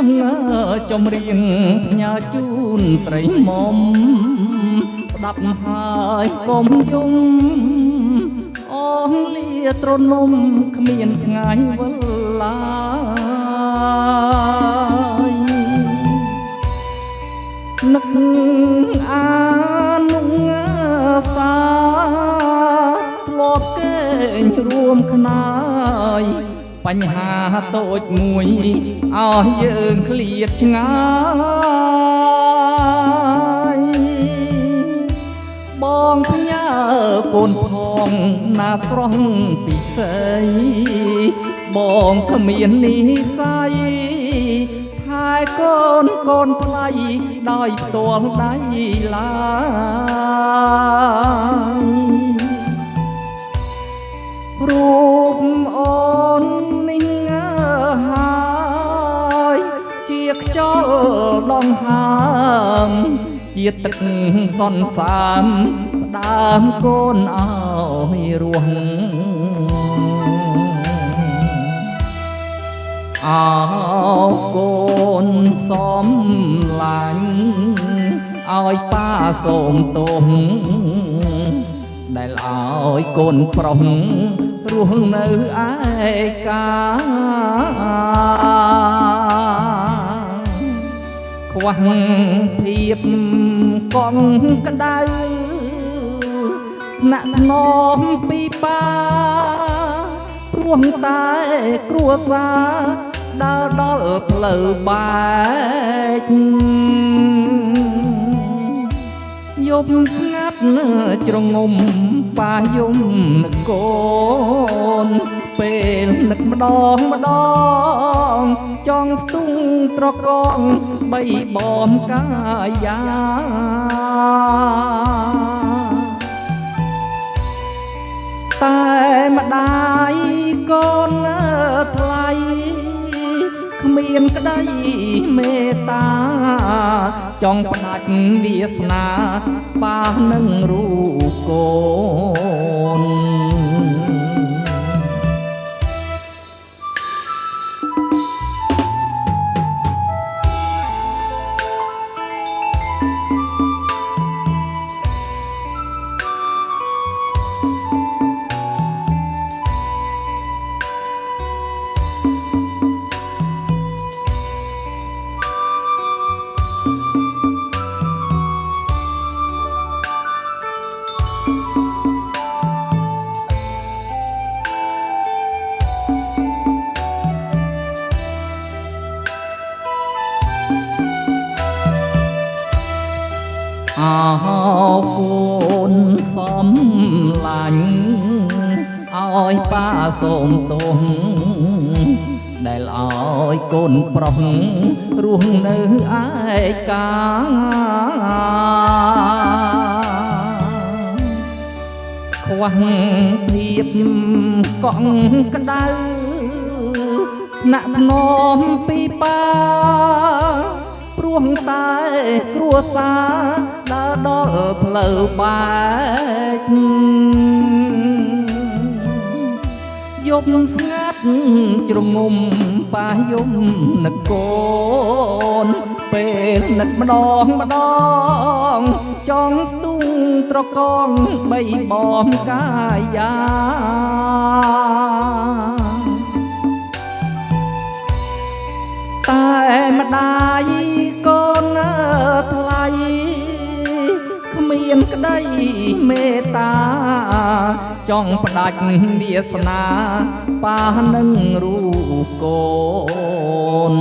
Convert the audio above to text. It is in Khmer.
ខ្ញុំចំរៀងផ្ញើជូនប្រិយមុំស្ដាប់ហើយកុំយំអងលាត្រនំគ្មានថ្ងៃវិលឡាយនឹកអានុសាធ្លាប់កេងរួមខ្នាយបញ្ហាតូចមួយអោះយើងឃ្លាតឆ្ងាយបងផ្ញើកូនផងណាស្រស់ពិសេសបងគ្មាននិស័យថែកូនថ្លៃដោយផ្ទាល់ដៃឡើយរូបអូននេះហើយជាខ្យល់ដងហើមជាទឹកសន្សាមផ្ដើមកូនអើយរស់អោកូនសំឡាញ់ឲ្យប៉ាសូមទោសដែលឲ្យកូនប្រុសរស់នៅឯកាខ្វះភាពកង់ក្ដៅថ្នាក់ថ្នមពីប៉ាព្រោះតែគ្រួសារដើរដល់ផ្លូវបែកយប់ស្ងាត់ជ្រងំប៉ាយំនឹកកូនពេលនឹកម្ដងចង់ស្ទុំត្រកងបីបំកាយាតែម្ដាយកូនថ្លៃគ្មានក្ដីមេត្តាចង់ផ្ដាច់វាសនាប៉ានឹងរូបកូនអោកូនសំឡាញ់ឲ្យប៉ាសូមទោសដែលឲ្យកូនប្រុសរស់នៅឯកាខ្វះភាពកង់ក្ដៅថ្នាក់ថ្នមពីប៉ាព្រោះតែគ្រួសារដើរដល់ផ្លូវបែកយប់ស្ងាត់ជ្រងំប៉ាយំនឹកកូនពេលនឹកម្ដងចង់ស្ទុំត្រកងបីបំកាយាតែម្ដាយកូនថ្លៃគ្មានក្ដីមេត្តាចង់ផ្ដាច់វាសនាប៉ានឹងរូបកូន